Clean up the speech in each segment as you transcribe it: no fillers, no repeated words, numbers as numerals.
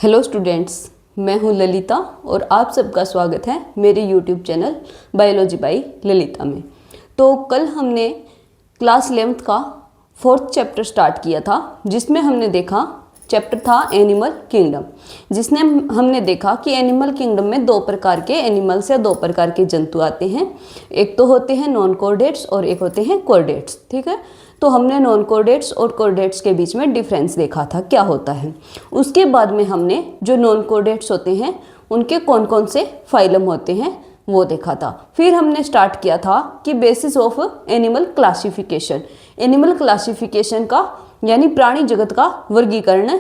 Hello students, मैं हूं ललिता और आप सबका स्वागत है मेरे YouTube channel biology by Lalita में। तो कल हमने क्लास 11th का 4th चैप्टर स्टार्ट किया था, जिसमें हमने देखा चैप्टर था एनिमल किंगडम, जिसने हमने देखा कि एनिमल किंगडम में दो प्रकार के एनिमल्स या दो प्रकार के जंतु आते हैं। एक तो होते हैं नॉन कॉर्डेट्स और एक होते हैं कॉर्डेट्स। ठीक है, तो हमने नॉन कॉर्डेट्स और कॉर्डेट्स के बीच में डिफरेंस देखा था क्या होता है। उसके बाद में हमने जो नॉन कॉर्डेट्स होते हैं उनके कौन कौन से फाइलम होते हैं वो देखा था। फिर हमने स्टार्ट किया था कि basis of animal classification, animal classification का यानी प्राणी जगत का वर्गीकरण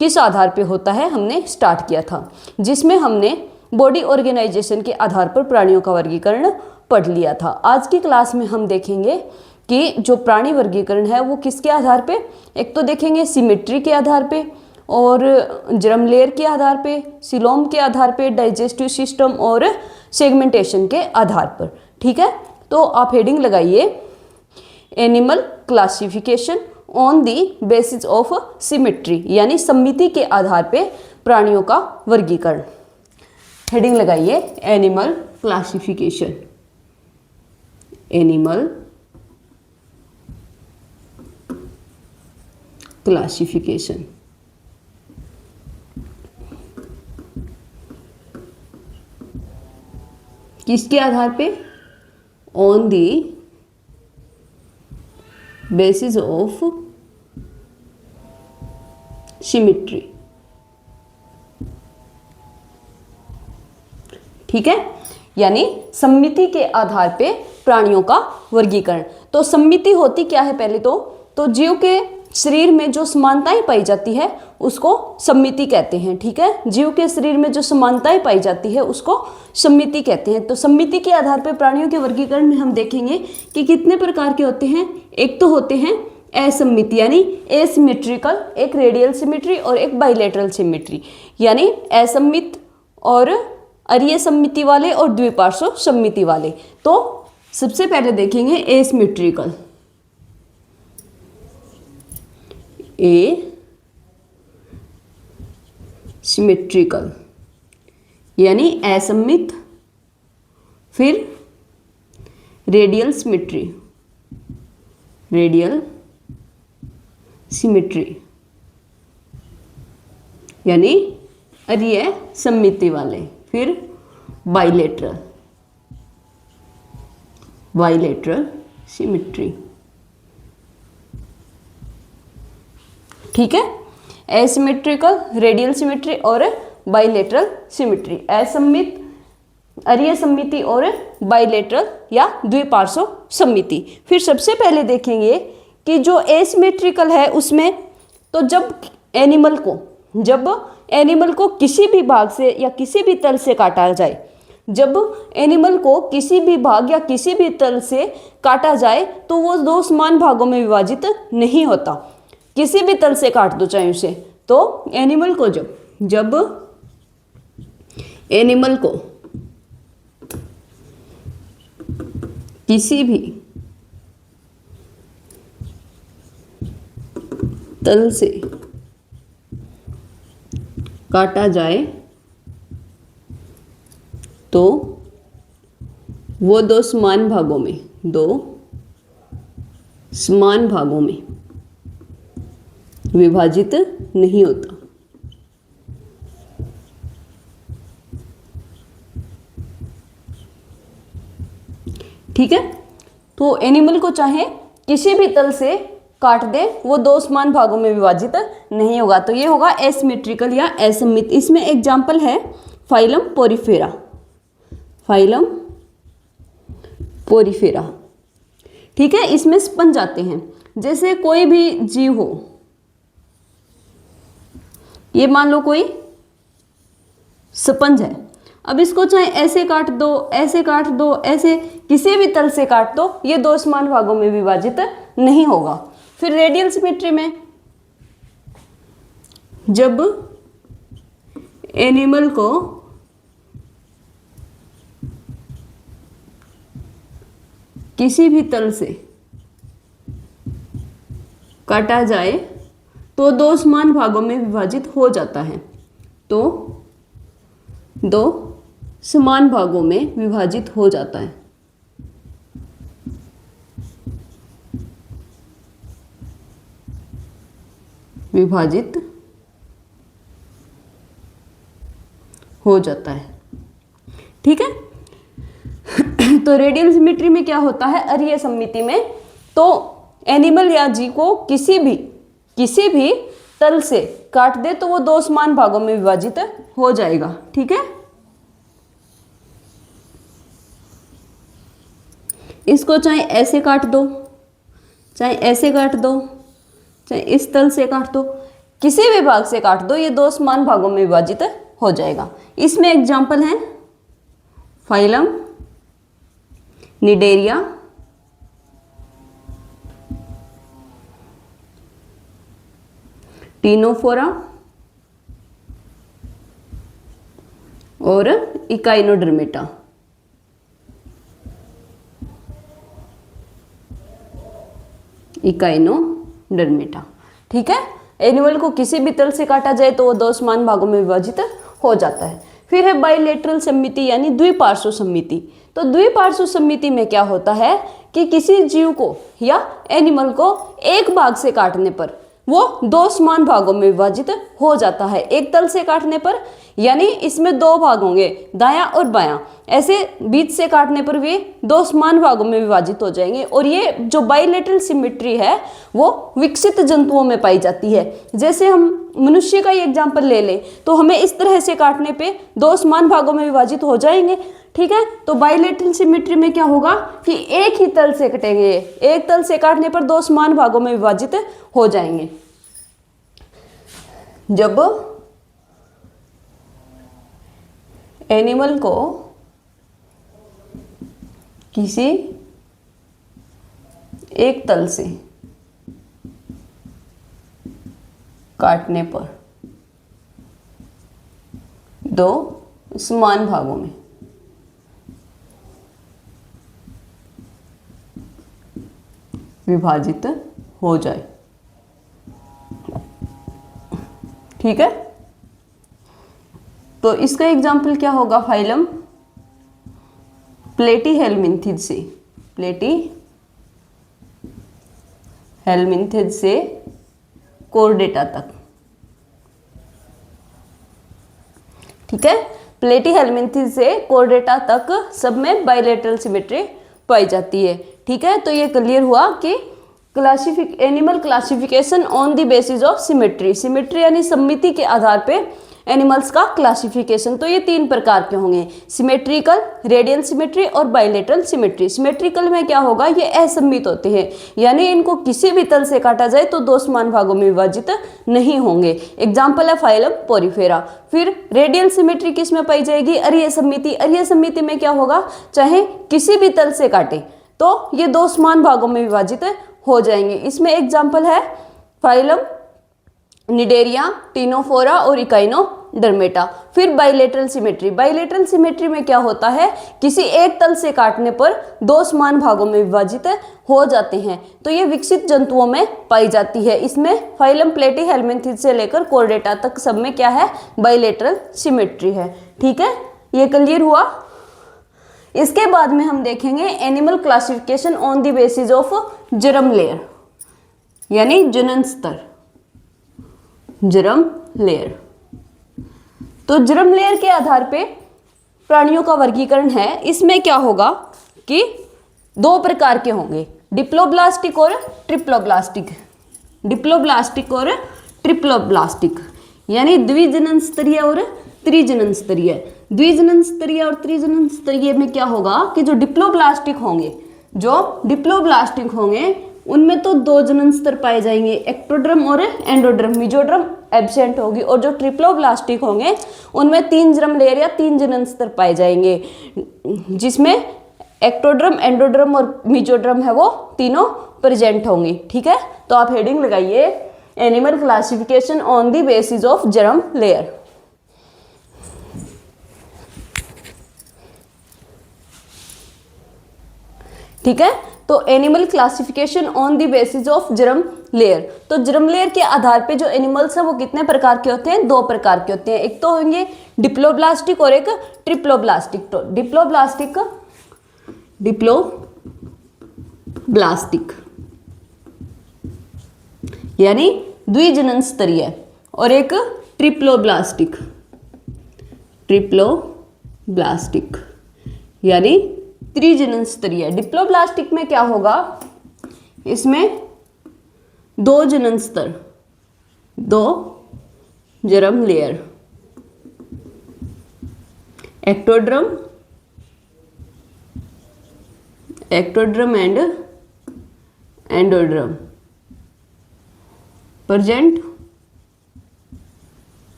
किस आधार पे होता है हमने स्टार्ट किया था, जिसमें हमने बॉडी ऑर्गेनाइजेशन के आधार पर प्राणियों का वर्गीकरण पढ़ लिया था। आज की क्लास में हम देखेंगे कि जो प्राणी वर्गीकरण है वो किसके आधार पे, एक तो देखेंगे सिमेट्री के आधार पे और जर्म लेयर के आधार पे, सिलोम के आधार पे, डाइजेस्टिव सिस्टम और सेगमेंटेशन के आधार पर। ठीक है, तो आप हेडिंग लगाइए animal classification on the basis of symmetry, यानी सममिति के आधार पे प्राणियों का वर्गीकरण। हेडिंग लगाइए एनिमल क्लासिफिकेशन, एनिमल क्लासिफिकेशन। किसके आधार पे? On the basis of symmetry. ठीक है, यानी सममिति के आधार पे प्राणियों का वर्गीकरण। तो सममिति होती क्या है? पहले तो जीव के शरीर में जो समानताएं पाई जाती है उसको सममिति कहते हैं। ठीक है, जीव के शरीर में जो समानताएं पाई जाती है उसको सममिति कहते हैं। तो सममिति के आधार पर प्राणियों के वर्गीकरण में हम देखेंगे कि कितने प्रकार के होते हैं। एक तो होते हैं असममित यानी एसिमेट्रिकल, एक रेडियल सिमेट्री और एक बाइलेटरल सिमेट्री, यानी असममित और अरीय सममिति वाले और द्विपार्श्व सममिति वाले। तो सबसे पहले देखेंगे एसिमेट्रिकल, सिमेट्रिकल यानी असममित, फिर रेडियल सिमेट्री, रेडियल सिमेट्री यानी अरीय सममिति वाले, फिर बाइलेटरल, बाइलेटरल सिमेट्री। ठीक है, एसिमेट्रिकल, रेडियल सिमेट्री और बाइलेटरल सिमेट्री, असममित, अरीय सममिति और बाइलेटरल या द्विपार्श्व सममिति। फिर सबसे पहले देखेंगे कि जो एसिमेट्रिकल है उसमें तो जब एनिमल को किसी भी भाग से या किसी भी तल से काटा जाए, जब एनिमल को किसी भी भाग या किसी भी तल से काटा जाए तो वो दो समान भागों में विभाजित नहीं होता। किसी भी तल से काट दो चाहे उसे, तो एनिमल को जब एनिमल को किसी भी तल से काटा जाए तो वो दो समान भागों में विभाजित नहीं होता। ठीक है, तो एनिमल को चाहे किसी भी तल से काट दे वो दो समान भागों में विभाजित नहीं होगा। तो ये होगा एसिमेट्रिकल या असममित। इसमें एग्जाम्पल है फाइलम पोरिफेरा, फाइलम पोरिफेरा। ठीक है, इसमें स्पंज आते हैं। जैसे कोई भी जीव हो, ये मान लो कोई स्पंज है, अब इसको चाहे ऐसे काट दो, ऐसे काट दो, ऐसे किसी भी तल से काट दो, ये दो समान भागों में विभाजित नहीं होगा। फिर रेडियल सिमेट्री में जब एनिमल को किसी भी तल से काटा जाए तो दो समान भागों में विभाजित हो जाता है। तो दो समान भागों में विभाजित हो जाता है। विभाजित हो जाता है, ठीक है। तो रेडियल सिमेट्री में क्या होता है, अरीय सममिति में तो एनिमल या जीव को किसी भी तल से काट दे तो वो दो समान भागों में विभाजित हो जाएगा, ठीक है। इसको चाहे ऐसे काट दो, चाहे ऐसे काट दो, चाहे इस तल से काट दो, किसी भी भाग से काट दो, ये दो समान भागों में विभाजित हो जाएगा। इसमें एग्जाम्पल है फाइलम, निडेरिया, टीनोफोरा और इकाइनोडर्मेटा। इकाइनोडर्मेटा, ठीक है। एनिमल को किसी भी तल से काटा जाए तो वो दो समान भागों में विभाजित हो जाता है। फिर है बाइलेटरल सम्मिति यानी द्विपार्श्व सम्मिति। तो द्विपार्श्व सम्मिति में क्या होता है कि किसी जीव को या एनिमल को एक भाग से काटने पर वो दो समान भागों में विभाजित हो जाता है। एक तल से काटने पर यानी इसमें दो भाग होंगे, दायां और बायां, ऐसे बीच से काटने पर वे दो समान भागों में विभाजित हो जाएंगे। और ये जो बाइलेटरल सिमेट्री है वो विकसित जंतुओं में पाई जाती है। जैसे हम मनुष्य का ही एग्जाम्पल ले लें तो हमें इस तरह से काटने पे दो समान भागों में विभाजित हो जाएंगे, ठीक है। तो बाइलेटरल सिमेट्री में क्या होगा कि एक ही तल से कटेंगे, एक तल से काटने पर दो समान भागों में विभाजित हो जाएंगे। जब एनिमल को किसी एक तल से काटने पर दो समान भागों में विभाजित हो जाए, ठीक है। तो इसका एग्जाम्पल क्या होगा, फाइलम प्लेटीहेलमिन्थिड से, प्लेटीहेलमिन्थिड से कोर्डेटा तक, ठीक है। प्लेटीहेलमिन्थिड से कोर्डेटा तक सब में बाइलेटरल सिमेट्री पाई जाती है, ठीक है। तो ये क्लियर हुआ कि animal classification on the basis of symmetry, symmetry यानी सम्मिति के आधार पे एनिमल्स का क्लासिफिकेशन। तो ये तीन प्रकार के होंगे, सिमेट्रिकल, रेडियल सिमेट्री और बाइलेटरल सिमेट्री। सिमेट्रिकल में क्या होगा, ये असम्मित होते हैं यानी इनको किसी भी तल से काटा जाए तो दो समान भागों में विभाजित नहीं होंगे। एग्जाम्पल है फाइलम पोरिफेरा। फिर रेडियल सिमेट्री किस में पाई जाएगी, अरीय सम्मिति। अरीय सम्मिति में क्या होगा, चाहे किसी भी तल से काटे तो ये दो समान भागों में विभाजित हो जाएंगे। इसमें एग्जाम्पल है फाइलम निडेरिया, टीनोफोरा और इकाइनोडर्मेटा। फिर बाइलेटरल सिमेट्री। बाइलेटरल सिमेट्री में क्या होता है, किसी एक तल से काटने पर दो समान भागों में विभाजित हो जाते हैं। तो ये विकसित जंतुओं में पाई जाती है। इसमें फाइलम प्लेटीहेलमिन्थिड से लेकर कोर्डेटा तक सब में क्या है, बाइलेटरल सिमेट्री है, ठीक है। ये क्लियर हुआ। इसके बाद में हम देखेंगे animal classification on the basis of germ layer यानी जनन स्तर, जर्म लेयर। तो जर्म लेयर के आधार पे प्राणियों का वर्गीकरण है। इसमें क्या होगा कि दो प्रकार के होंगे, डिप्लोब्लास्टिक और ट्रिप्लोब्लास्टिक। डिप्लोब्लास्टिक और ट्रिप्लोब्लास्टिक यानी द्विजनन स्तरीय और त्रिजनन स्तरीय। द्विजनन स्तरीय और त्रिजनन स्तरीय में क्या होगा कि जो डिप्लोब्लास्टिक होंगे उनमें तो दो जनन स्तर पाए जाएंगे, एक्टोड्रम और एंडोड्रम। मेसोड्रम एब्सेंट होगी। और जो ट्रिप्लोब्लास्टिक होंगे उनमें तीन जर्म लेयर या तीन जनन स्तर पाए जाएंगे, जिसमें एक्टोड्रम, एंडोड्रम और मेसोड्रम है वो तीनों प्रेजेंट होंगे, ठीक है। तो आप हेडिंग लगाइए animal classification on the basis of germ layer. ठीक है। तो animal classification on the basis of germ layer. तो जर्म लेयर के आधार पे जो एनिमल्स हैं वो कितने प्रकार के होते हैं? 2 प्रकार के होते हैं। एक तो होंगे डिप्लोब्लास्टिक और एक ट्रिप्लोब्लास्टिक। तो डिप्लोब्लास्टिक यानी द्विजनन स्तरीय, और एक ट्रिप्लोब्लास्टिक यानी त्रिजनन स्तरीय। डिप्लोब्लास्टिक में क्या होगा? इसमें 2 जनन स्तर, 2 germ layer, ectoderm and endoderm present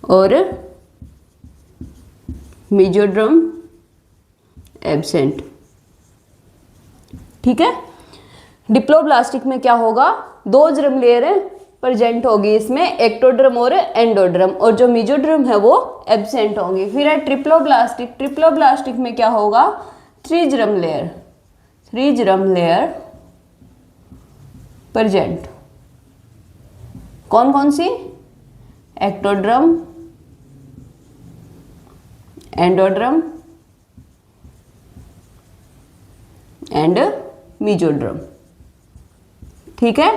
और मेसोड्रम एब्सेंट। ठीक है। डिप्लोब्लास्टिक में क्या होगा? 2 जर्म लेयर प्रेजेंट होगी इसमें, एक्टोड्रम और एंडोड्रम, और जो मेसोड्रम है वो एब्सेंट होंगी। फिर है ट्रिप्लोब्लास्टिक में क्या होगा? 3 जर्म लेयर प्रेजेंट। कौन कौन सी? Ectoderm, endoderm and mesoderm. ठीक है।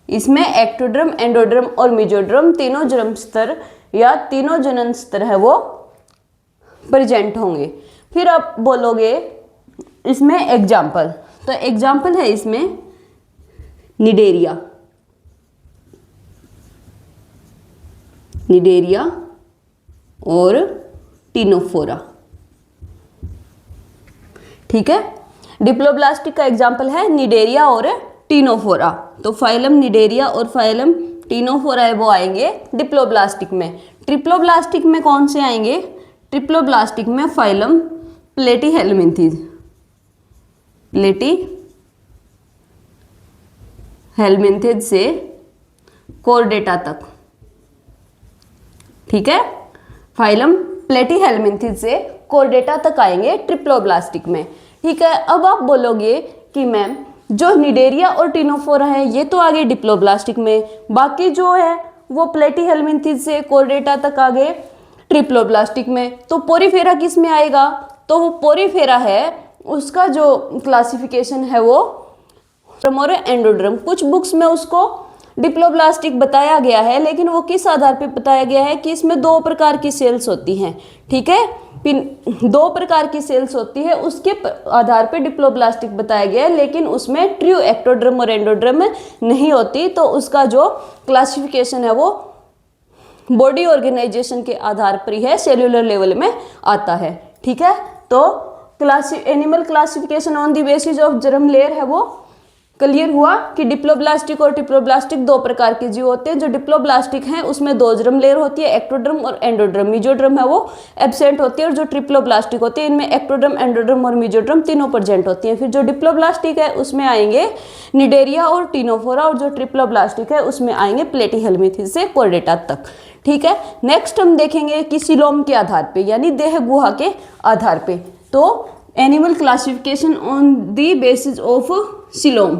इसमें एक्टोड्रम, एंडोड्रम और मेसोड्रम तीनों जर्म स्तर या तीनों जनन स्तर है वो प्रेजेंट होंगे। फिर आप बोलोगे इसमें एग्जाम्पल, तो एग्जाम्पल है इसमें निडेरिया और टिनोफोरा। ठीक है। डिप्लोब्लास्टिक का एग्जाम्पल है निडेरिया और टिनोफोरा। तो फाइलम निडेरिया और फाइलम टिनोफोरा है वो आएंगे डिप्लोब्लास्टिक में। ट्रिप्लोब्लास्टिक में कौन से आएंगे? ट्रिप्लोब्लास्टिक में फाइलम प्लेटीहेलमिन्थीज से कोर्डेटा तक। ठीक है। फाइलम प्लेटीहेलमिन्थीज से कोर्डेटा तक आएंगे ट्रिप्लोब्लास्टिक में। ठीक है। अब आप बोलोगे कि मैम जो निडेरिया और टिनोफोरा है ये तो आ गए डिप्लोब्लास्टिक में, बाकी जो है वो प्लेटीहेलमिन्थीज से कोर्डेटा तक आ गए ट्रिप्लोब्लास्टिक में। तो पोरीफेरा किस में आएगा? तो वो पोरीफेरा है, उसका जो क्लासिफिकेशन है वो और एंडोड्रम। कुछ बुक्स में उसको डिप्लोब्लास्टिक बताया गया है, लेकिन वो किस आधार पे बताया गया है कि इसमें 2 प्रकार की सेल्स होती हैं। ठीक है। 2 प्रकार की सेल्स होती है, उसके आधार पे डिप्लोब्लास्टिक बताया गया है, लेकिन उसमें ट्रू एक्टोड्रम और एंडोड्रम नहीं होती। तो उसका जो क्लासिफिकेशन है वो बॉडी ऑर्गेनाइजेशन के आधार पर ही है, सेल्यूलर लेवल में आता है। ठीक है। तो animal classification on the basis of germ layer है वो क्लियर हुआ कि डिप्लोब्लास्टिक और ट्रिप्लोब्लास्टिक 2 प्रकार के जीव होते हैं। जो डिप्लोब्लास्टिक हैं उसमें 2 जर्म लेयर होती है, एक्टोड्रम और एंडोड्रम। मेसोड्रम है वो एब्सेंट होती है, और जो ट्रिप्लोब्लास्टिक होते हैं इनमें एक्टोड्रम, एंडोड्रम और मेसोड्रम तीनों प्रेजेंट होती हैं। फिर जो डिप्लोब्लास्टिक है उसमें आएंगे निडेरिया और टिनोफोरा, और जो ट्रिप्लोब्लास्टिक है उसमें आएंगे प्लेटीहेलमिन्थीज से कोर्डेटा तक। ठीक है। नेक्स्ट हम देखेंगे कि सीलोम के आधार पे यानी देह गुहा के आधार पे। तो animal classification on the basis of coelom.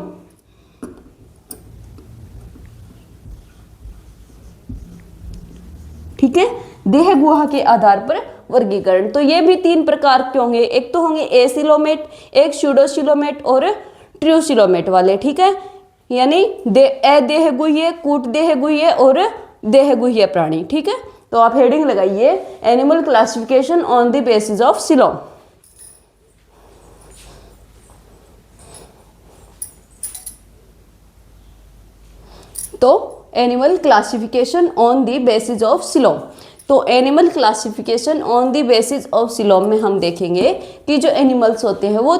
ठीक है। देह गुहा के आधार पर वर्गीकरण। तो ये भी 3 प्रकार के होंगे। एक तो होंगे एसिलोमेट, एक स्यूडोसिलोमेट और ट्रूसिलोमेट वाले। ठीक है। यानी अदेहगुह्य, कूटदेहगुह्य और देहगुह्य प्राणी। ठीक है। तो आप हेडिंग लगाइए animal classification on the basis of coelom. तो animal classification on the basis of coelom. तो animal classification on the basis of coelom में हम देखेंगे कि जो एनिमल्स होते हैं वो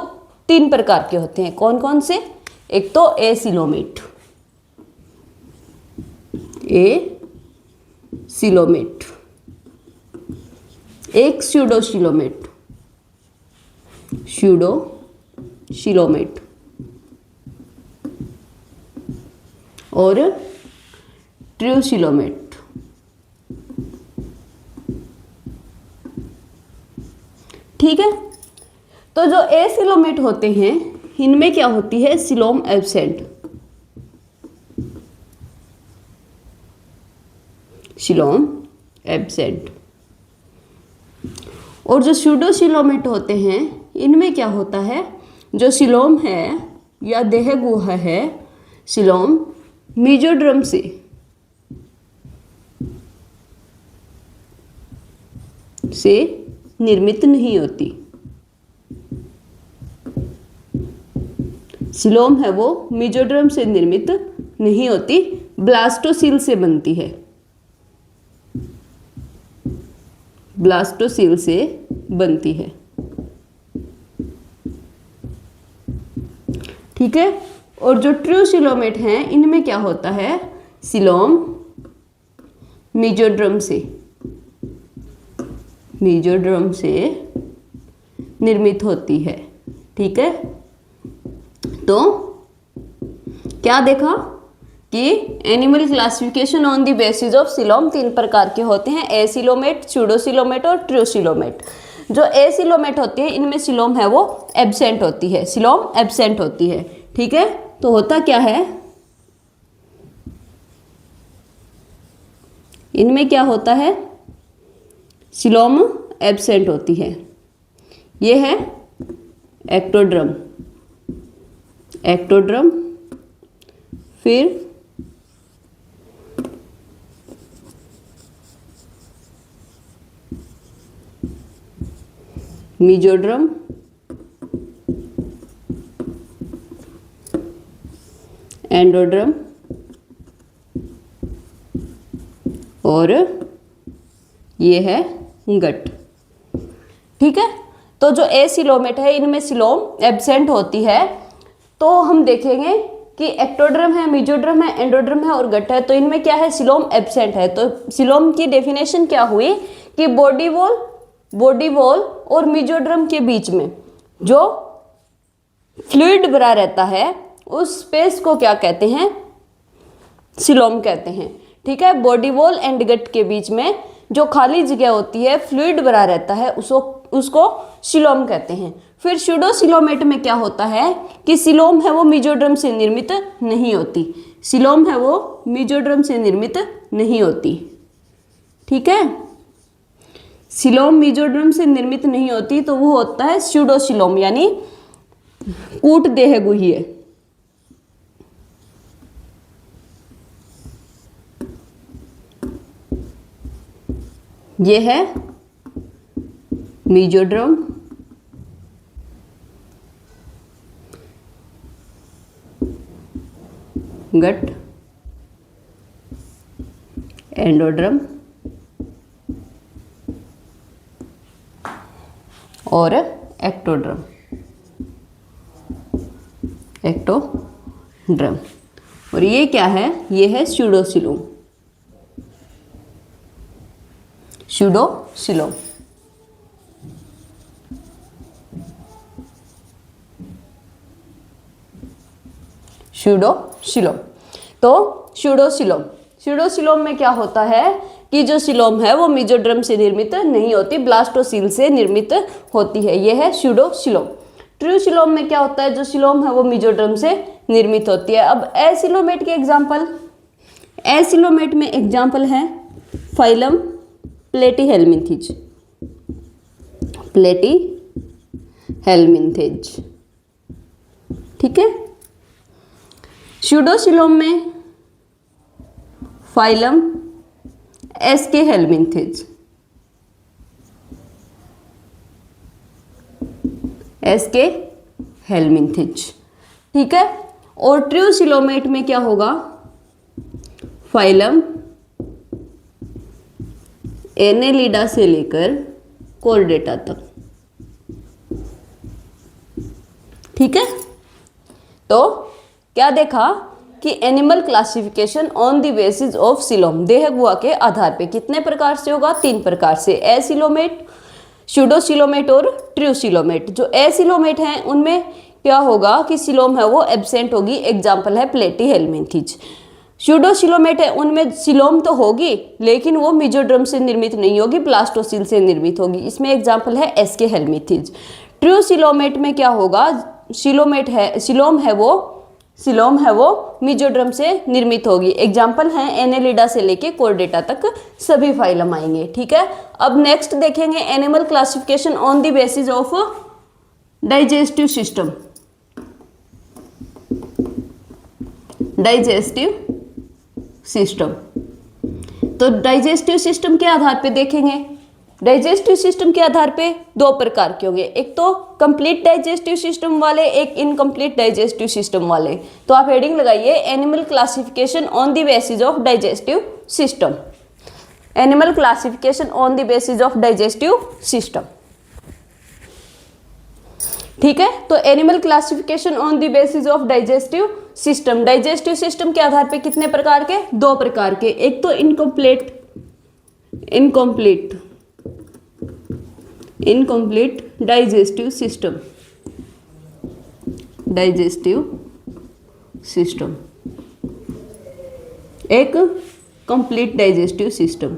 3 प्रकार के होते हैं। कौन कौन से? एक तो एसिलोमेट, एक स्यूडोसिलोमेट और ट्रूसिलोमेट। ठीक है। तो जो एसिलोमेट होते हैं इनमें क्या होती है? Coelom absent. Coelom absent. और जो स्यूडोसिलोमेट होते हैं इनमें क्या होता है, जो सिलोम है या देह गुहा है, सिलोम मेसोडर्म से निर्मित नहीं होती। सिलोम है वो मेसोडर्म से निर्मित नहीं होती, ब्लास्टोसील से बनती है, ब्लास्टोसील से बनती है। ठीक है। और जो ट्रूसिलोमेट हैं इनमें क्या होता है, सिलोम मेसोडर्म से निर्मित होती है। ठीक है। तो क्या देखा कि animal classification on the basis of coelom 3 प्रकार के होते हैं, एसिलोमेट, स्यूडोसिलोमेट और ट्रूसिलोमेट। जो एसिलोमेट होती है इनमें सिलोम है वो एब्सेंट होती है, सिलोम एब्सेंट होती है। ठीक है। तो होता क्या है, इनमें क्या होता है, सिलोम एब्सेंट होती है। ये है एक्टोड्रम, एक्टोड्रम, फिर मेसोड्रम, एंडोड्रम और ये है गट। ठीक है। तो जो एसिलोमेट है इनमें सिलोम एब्सेंट होती है। तो हम देखेंगे कि एक्टोड्रम है, मेसोड्रम है, एंडोड्रम है और गट है। तो इनमें क्या है, सिलोम एब्सेंट है। तो सिलोम की डेफिनेशन क्या हुई कि बॉडी वॉल और मेसोड्रम के बीच में जो फ्लूइड भरा रहता है उस स्पेस को क्या कहते हैं, सिलोम कहते हैं। ठीक है। बॉडी वॉल एंड गट के बीच में जो खाली जगह होती है, फ्लूइड भरा रहता है, उसको सिलोम कहते हैं। फिर स्यूडोसिलोमेट में क्या होता है कि सिलोम है वो मेसोड्रम से निर्मित नहीं होती, सिलोम है वो मेसोड्रम से निर्मित नहीं होती। ठीक है। सिलोम मेसोड्रम से निर्मित नहीं होती तो वो होता है स्यूडोसिलोम, यानी कूट देह गुह्य। ये है मेसोड्रम, गट, एंडोड्रम और एक्टोड्रम, एक्टोड्रम। और ये क्या है, ये है स्यूडोसिलोम, स्यूडोसिलोम। स्यूडोसिलोम। तो स्यूडोसिलोम में क्या होता है कि जो सिलोम है वो मेसोड्रम से निर्मित नहीं होती, ब्लास्टोसील से निर्मित होती है। यह है स्यूडोसिलोम। ट्रूसिलोम में क्या होता है, जो सिलोम है वो मेसोड्रम से निर्मित होती है। अब एसिलोमेट के एग्जाम्पल, एसिलोमेट में एग्जाम्पल है फाइलम प्लेटीहेल्मिन्थेज, प्लेटीहेल्मिन्थेज। ठीक है। स्यूडोसिलोम में फाइलम एस्केहेल्मिन्थेज, एस्केहेल्मिन्थेज। ठीक है। और ट्रूसिलोमेट में क्या होगा, फाइलम एनेलिडा से लेकर कॉर्डेटा तक। ठीक है। तो क्या देखा कि animal classification on the basis of coelom, देह गुहा के आधार पे कितने प्रकार से होगा, 3 प्रकार से, एसिलोमेट, स्यूडोसिलोमेट और ट्रूसिलोमेट। जो एसिलोमेट हैं उनमें क्या होगा कि सिलोम है वो एब्सेंट होगी, एग्जाम्पल है प्लेटीहेल्मिन्थेज। स्यूडोसिलोमेट है उनमें सिलोम तो होगी लेकिन वो मेसोड्रम से निर्मित नहीं होगी, ब्लास्टोसील से निर्मित होगी, इसमें एग्जाम्पल है एस्केहेल्मिन्थेज। ट्रूसिलोमेट में क्या होगा, सिलोम है वो सिलोम है वो मेसोडर्म से निर्मित होगी। एग्जाम्पल हैं एनेलिडा से लेके कोर्डेटा तक सभी फाइलम आएंगे। ठीक है, अब नेक्स्ट देखेंगे animal classification on the basis of digestive system. Digestive system, तो डाइजेस्टिव सिस्टम के आधार पे देखेंगे। डाइजेस्टिव सिस्टम के आधार पे दो प्रकार के होंगे, एक तो कंप्लीट डाइजेस्टिव सिस्टम वाले, एक इनकम्प्लीट डाइजेस्टिव सिस्टम वाले। तो आप हेडिंग लगाइए animal classification on the basis of digestive system. Animal classification on the basis of digestive system. ठीक है, तो animal classification on the basis of digestive system. Digestive system के आधार पे कितने प्रकार के? दो प्रकार के, एक तो इनकम्प्लीट डाइजेस्टिव सिस्टम, एक complete digestive system.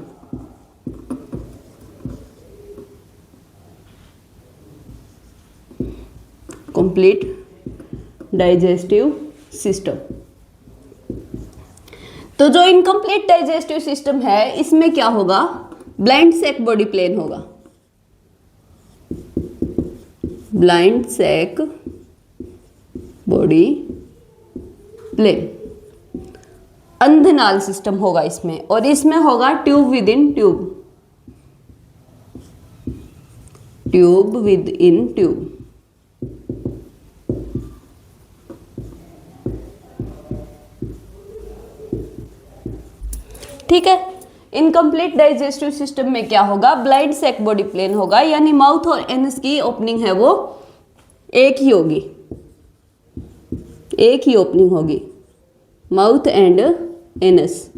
Complete digestive system. तो जो इनकम्प्लीट डाइजेस्टिव सिस्टम है इसमें क्या होगा? ब्लाइंड सैक बॉडी प्लेन होगा। ब्लाइंड सैक बॉडी प्लेन, अंधनाल सिस्टम होगा इसमें, और इसमें होगा tube within tube, tube within tube. ठीक है, इनकम्प्लीट डाइजेस्टिव सिस्टम में क्या होगा? ब्लाइंड सैक बॉडी प्लेन होगा, यानी माउथ और एनस की ओपनिंग है वो एक ही होगी, एक ही ओपनिंग होगी। माउथ एंड एनस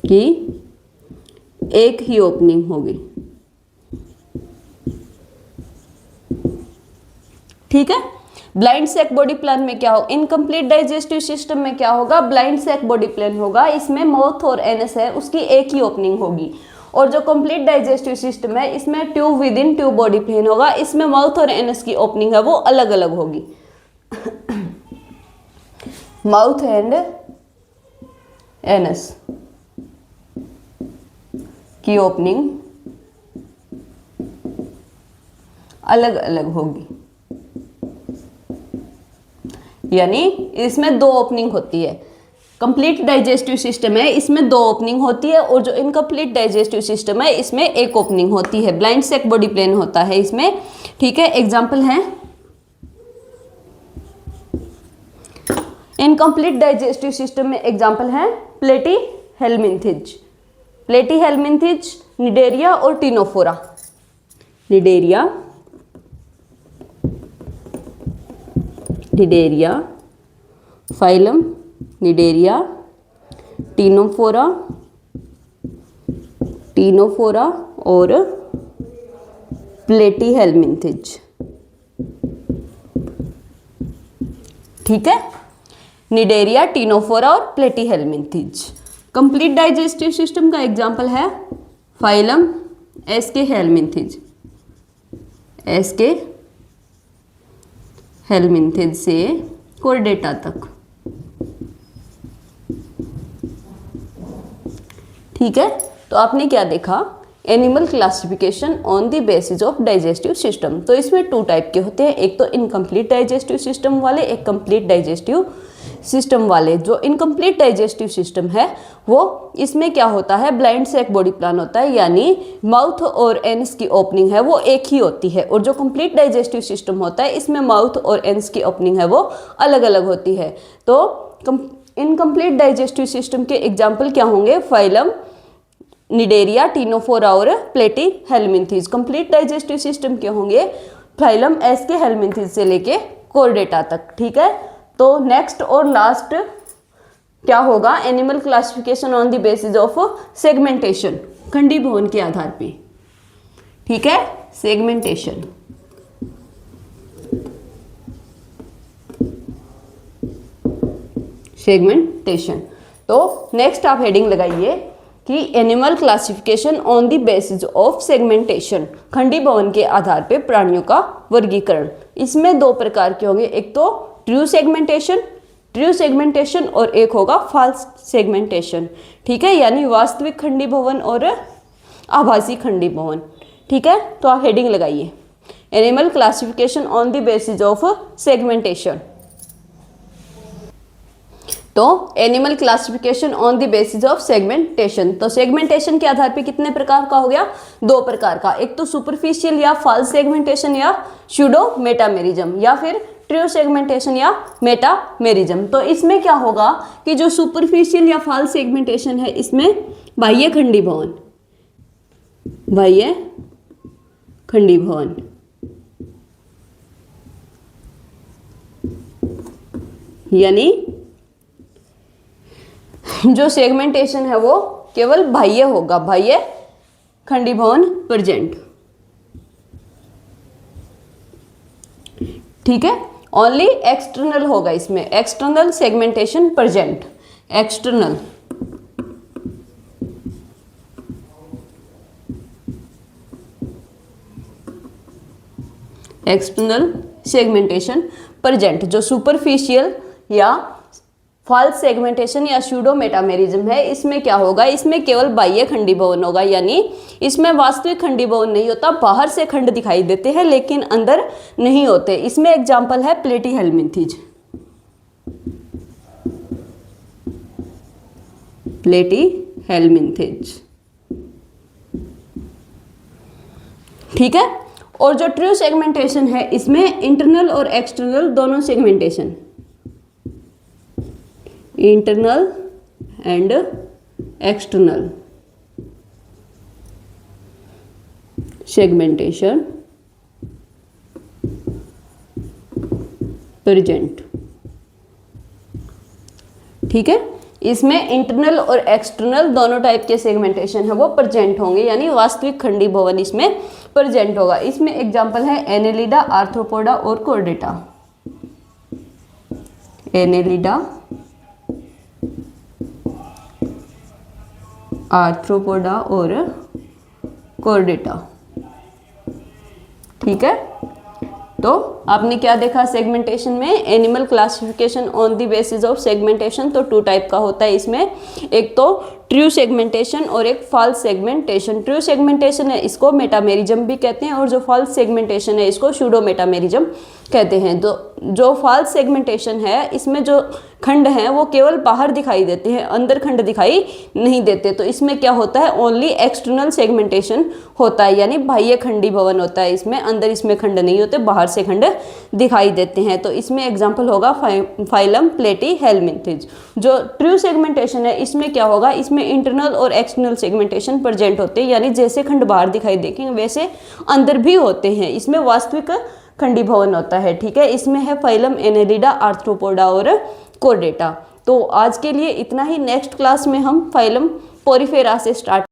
की एक ही ओपनिंग होगी। ठीक है, ब्लाइंड सैक बॉडी प्लान में क्या हो? इनकम्प्लीट डाइजेस्टिव सिस्टम में क्या होगा? ब्लाइंड सैक बॉडी प्लान होगा, इसमें माउथ और एनस है उसकी एक ही ओपनिंग होगी। और जो कंप्लीट डाइजेस्टिव सिस्टम है इसमें tube within tube body plan होगा, इसमें माउथ और एनस की ओपनिंग है वो अलग अलग होगी। माउथ एंड एनस की ओपनिंग अलग अलग होगी, यानी इसमें दो ओपनिंग होती है। कंप्लीट डाइजेस्टिव सिस्टम है इसमें दो ओपनिंग होती है, और जो इनकम्प्लीट डाइजेस्टिव सिस्टम है इसमें एक ओपनिंग होती है। ब्लाइंड सैक बॉडी प्लेन होता है इसमें। ठीक है, एग्जांपल है इनकम्प्लीट डाइजेस्टिव सिस्टम में, एग्जांपल है प्लेटीहेल्मिन्थेज, निडेरिया और Ctenophora. Cnidaria phylum Cnidaria, Ctenophora और प्लेटीहेल्मिन्थेज। ठीक है, निडेरिया, टिनोफोरा और प्लेटीहेल्मिन्थेज। कंप्लीट डाइजेस्टिव सिस्टम का एग्जांपल है फाइलम एस्के हेल्मिन्थेज से कोर्डेटा तक। ठीक है, तो आपने क्या देखा? Animal classification on the basis of digestive system. तो इसमें टू टाइप के होते हैं, एक तो इनकम्प्लीट डाइजेस्टिव सिस्टम वाले, एक कंप्लीट डाइजेस्टिव सिस्टम वाले। जो इनकम्प्लीट डाइजेस्टिव सिस्टम है वो इसमें क्या होता है? ब्लाइंड सैक बॉडी प्लान होता है, यानी माउथ और एनस की ओपनिंग है वो एक ही होती है। और जो कंप्लीट डाइजेस्टिव सिस्टम होता है इसमें माउथ और एनस की ओपनिंग है वो अलग अलग होती है। तो इनकम्प्लीट डाइजेस्टिव सिस्टम के एग्जाम्पल क्या होंगे? फाइलम निडेरिया, टिनोफोरा और प्लेटीहेल्मिन्थेज। कंप्लीट डाइजेस्टिव सिस्टम के होंगे फाइलम एस्के हेल्मिन्थेज से लेके कोर्डेटा तक। ठीक है, तो नेक्स्ट और लास्ट क्या होगा? Animal classification on the basis of segmentation, खंडीभवन के आधार पे। ठीक है, सेगमेंटेशन। तो नेक्स्ट आप हेडिंग लगाइए कि animal classification on the basis of segmentation, खंडीभवन के आधार पे प्राणियों का वर्गीकरण। इसमें दो प्रकार के होंगे, एक तो ट्रू सेगमेंटेशन और एक होगा फॉल्स सेगमेंटेशन। ठीक है, यानी वास्तविक खंडी भवन और आभासी खंडी भवन। ठीक है, तो आप हेडिंग लगाइए, animal classification on the basis of segmentation. तो animal classification on the basis of segmentation, तो सेगमेंटेशन के आधार पे कितने प्रकार का हो गया? 2 प्रकार का, एक तो सुपरफिशियल या फॉल्स सेगमेंटेशन या सूडो मेटामेरिज्म, या फिर ट्रू सेगमेंटेशन या मेटामेरिज्म। तो इसमें क्या होगा कि जो सुपरफिशियल या फॉल्स सेगमेंटेशन है इसमें बाह्य खंडी भवन, बाह्य खंडी भवन यानी जो सेगमेंटेशन है वो केवल बाह्य होगा, बाह्य खंडी भवन प्रेजेंट। ठीक है, ओनली एक्सटर्नल होगा इसमें, external segmentation present, external segmentation present. जो सुपरफिशियल या फॉल्स सेगमेंटेशन या सूडो मेटामेरिज्म है इसमें क्या होगा, इसमें केवल बाह्य खंडी भवन होगा, यानी इसमें वास्तविक खंडी भवन नहीं होता, बाहर से खंड दिखाई देते हैं लेकिन अंदर नहीं होते। इसमें एग्जांपल है प्लेटीहेल्मिंथेज, प्लेटीहेल्मिंथेज। ठीक है, और जो ट्रू सेगमेंटेशन है इसमें इंटरनल और एक्सटर्नल दोनों segmentation, internal and external segmentation present. ठीक है, इसमें इंटरनल और एक्सटर्नल दोनों टाइप के सेगमेंटेशन है वो प्रेजेंट होंगे, यानी वास्तविक खंडी भवन इसमें प्रेजेंट होगा। इसमें एग्जांपल है एनेलिडा, आर्थ्रोपोडा और कोर्डेटा, एनेलिडा, आर्थ्रोपोडा और कोर्डेटा। ठीक है, तो आपने क्या देखा सेगमेंटेशन में, animal classification on the basis of segmentation. तो 2 टाइप का होता है इसमें, एक तो ट्रू सेगमेंटेशन और एक फॉल्स सेगमेंटेशन। ट्रू सेगमेंटेशन है इसको मेटामेरिज्म भी कहते हैं, और जो फॉल्स सेगमेंटेशन है इसको सूडो मेटामेरिज्म कहते हैं। तो जो फॉल्स सेगमेंटेशन है इसमें जो खंड हैं वो केवल बाहर दिखाई देते हैं, अंदर खंड दिखाई नहीं देते। तो इसमें क्या होता है, ओनली एक्सटर्नल सेगमेंटेशन होता है, यानी बाह्य खंडी भवन होता है इसमें, अंदर इसमें खंड नहीं होते, बाहर से खंड दिखाई देते हैं। तो इसमें एग्जांपल होगा फाइलम प्लेटीहेल्मिंथेज। जो ट्रू सेगमेंटेशन है इसमें क्या होगा, इसमें इंटरनल और एक्सटर्नल सेगमेंटेशन प्रेजेंट होते हैं, यानी जैसे खंड बाहर दिखाई देंगे वैसे अंदर भी होते हैं। इसमें वास्तविक खंडी भवन होता है। ठीक है, इसमें है फाइलम एनेलिडा, आर्थ्रोपोडा और कोर्डेटा। तो आज के लिए इतना ही, नेक्स्ट क्लास में हम फाइलम पोरिफेरा से स्टार्ट